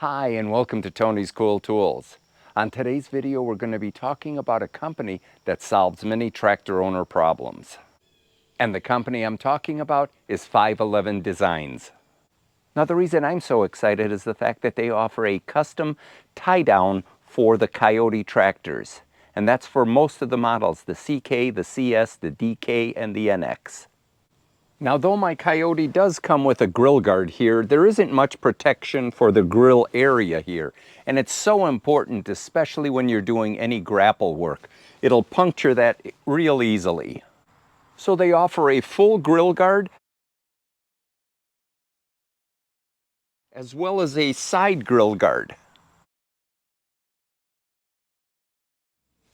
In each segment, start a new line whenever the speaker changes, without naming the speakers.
Hi, and welcome to Tony's Cool Tools. On today's video, we're going to be talking about a company that solves many tractor owner problems. And the company I'm talking about is 511 Designs. Now, the reason I'm so excited is the fact that they offer a custom tie-down for the Kioti tractors. And that's for most of the models, the CK, the CS, the DK, and the NX. Now, though my Kioti does come with a grill guard here, there isn't much protection for the grill area here. And it's so important, especially when you're doing any grapple work. It'll puncture that real easily. So they offer a full grill guard, as well as a side grill guard.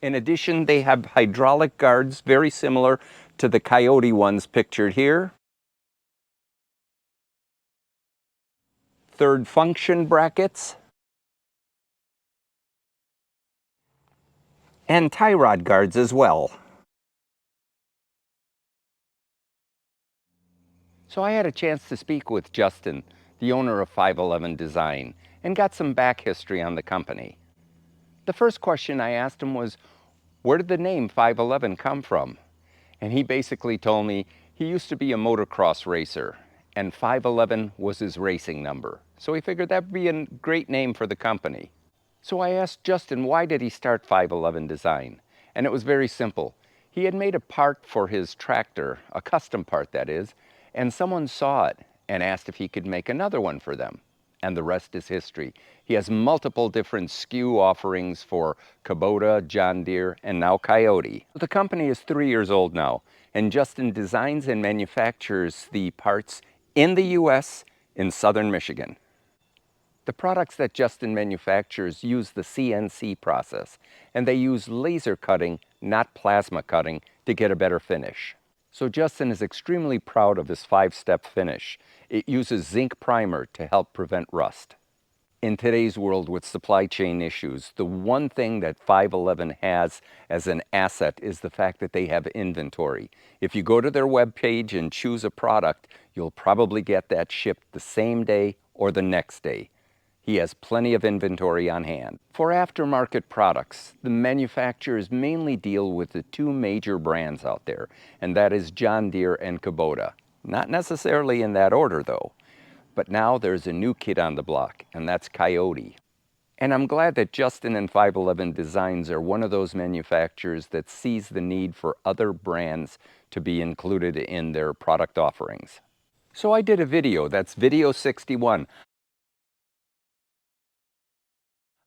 In addition, they have hydraulic guards, very similar to the Kioti ones pictured here. Third function brackets, and tie rod guards as well. So I had a chance to speak with Justin, the owner of 511 Design, and got some back history on the company. The first question I asked him was, where did the name 511 come from? And he basically told me he used to be a motocross racer, and 511 was his racing number. So he figured that would be a great name for the company. So I asked Justin, why did he start 511 Design? And it was very simple. He had made a part for his tractor, a custom part that is, and someone saw it and asked if he could make another one for them. And the rest is history. He has multiple different SKU offerings for Kubota, John Deere, and now Kioti. The company is 3 years old now, and Justin designs and manufactures the parts in the US in southern Michigan. The products that Justin manufactures use the CNC process, and they use laser cutting, not plasma cutting, to get a better finish. So Justin is extremely proud of his 5-step finish. It uses zinc primer to help prevent rust. In today's world with supply chain issues, the one thing that 511 has as an asset is the fact that they have inventory. If you go to their webpage and choose a product, you'll probably get that shipped the same day or the next day. He has plenty of inventory on hand. For aftermarket products, the manufacturers mainly deal with the two major brands out there, and that is John Deere and Kubota. Not necessarily in that order though. But now there's a new kid on the block, and that's Kioti. And I'm glad that Justin and 511 Designs are one of those manufacturers that sees the need for other brands to be included in their product offerings. So I did a video, that's video 61,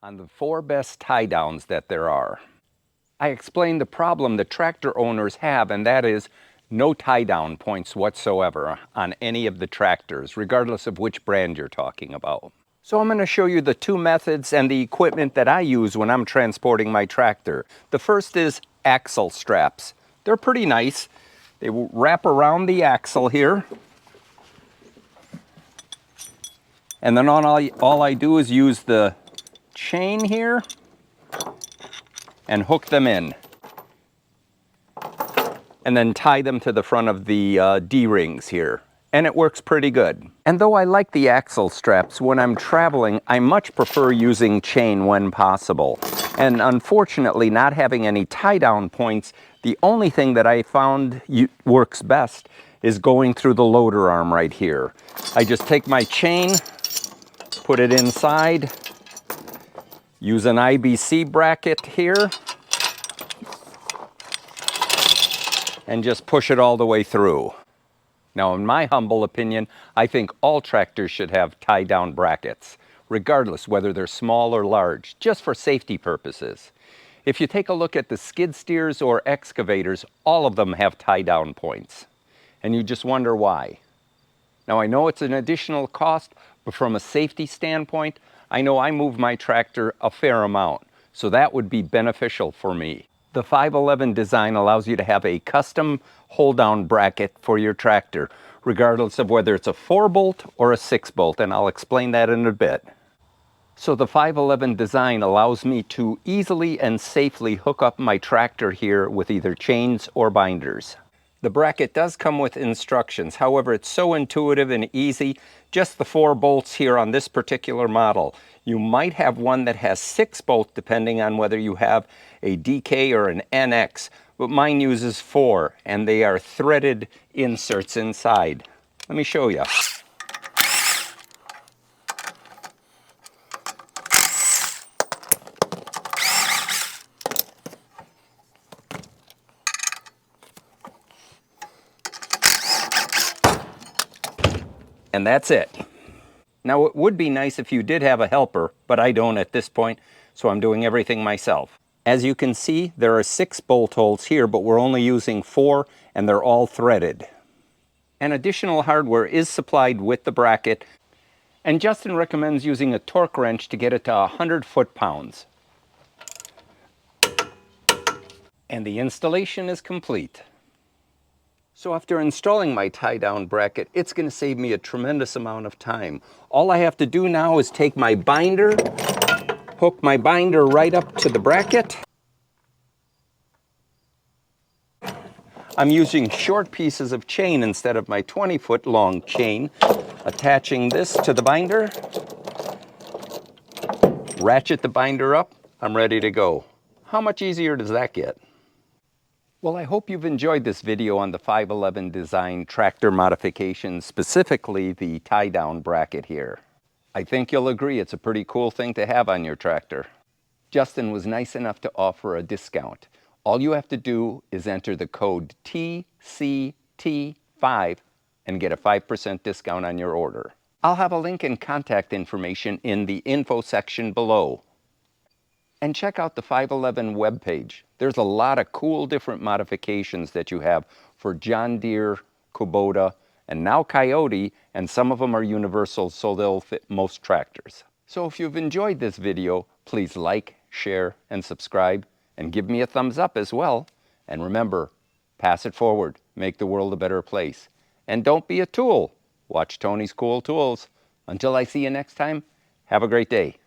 on the 4 best tie-downs that there are. I explained the problem that tractor owners have, and that is no tie-down points whatsoever on any of the tractors, regardless of which brand you're talking about. So I'm going to show you the 2 methods and the equipment that I use when I'm transporting my tractor. The first is axle straps. They're pretty nice. They will wrap around the axle here. And then all I do is use the chain here and hook them in, and then tie them to the front of the D-rings here. And it works pretty good. And though I like the axle straps, when I'm traveling, I much prefer using chain when possible. And unfortunately, not having any tie-down points, the only thing that I found works best is going through the loader arm right here. I just take my chain, put it inside, use an IBC bracket here, and just push it all the way through. Now, in my humble opinion, I think all tractors should have tie-down brackets, regardless whether they're small or large, just for safety purposes. If you take a look at the skid steers or excavators, all of them have tie-down points, and you just wonder why. Now, I know it's an additional cost, but from a safety standpoint, I know I move my tractor a fair amount, so that would be beneficial for me. The 511 design allows you to have a custom hold-down bracket for your tractor, regardless of whether it's a 4-bolt or a 6-bolt, and I'll explain that in a bit. So the 511 design allows me to easily and safely hook up my tractor here with either chains or binders. The bracket does come with instructions. However, it's so intuitive and easy. Just the 4 bolts here on this particular model. You might have one that has 6 bolts depending on whether you have a DK or an NX, but mine uses 4, and they are threaded inserts inside. Let me show you. And that's it. Now, it would be nice if you did have a helper, but I don't at this point, so I'm doing everything myself. As you can see, there are 6 bolt holes here, but we're only using 4, and they're all threaded. And additional hardware is supplied with the bracket, and Justin recommends using a torque wrench to get it to 100 foot-pounds. And the installation is complete. So after installing my tie-down bracket, it's going to save me a tremendous amount of time. All I have to do now is take my binder, hook my binder right up to the bracket. I'm using short pieces of chain instead of my 20-foot long chain. Attaching this to the binder, ratchet the binder up, I'm ready to go. How much easier does that get? Well, I hope you've enjoyed this video on the 511 design tractor modification, specifically the tie-down bracket here. I think you'll agree it's a pretty cool thing to have on your tractor. Justin was nice enough to offer a discount. All you have to do is enter the code TCT5 and get a 5% discount on your order. I'll have a link and contact information in the info section below. And check out the 511 webpage. There's a lot of cool different modifications that you have for John Deere, Kubota, and now Kioti, and some of them are universal, so they'll fit most tractors. So if you've enjoyed this video, please like, share, and subscribe, and give me a thumbs up as well. And remember, pass it forward, make the world a better place. And don't be a tool. Watch Tony's Cool Tools. Until I see you next time, have a great day.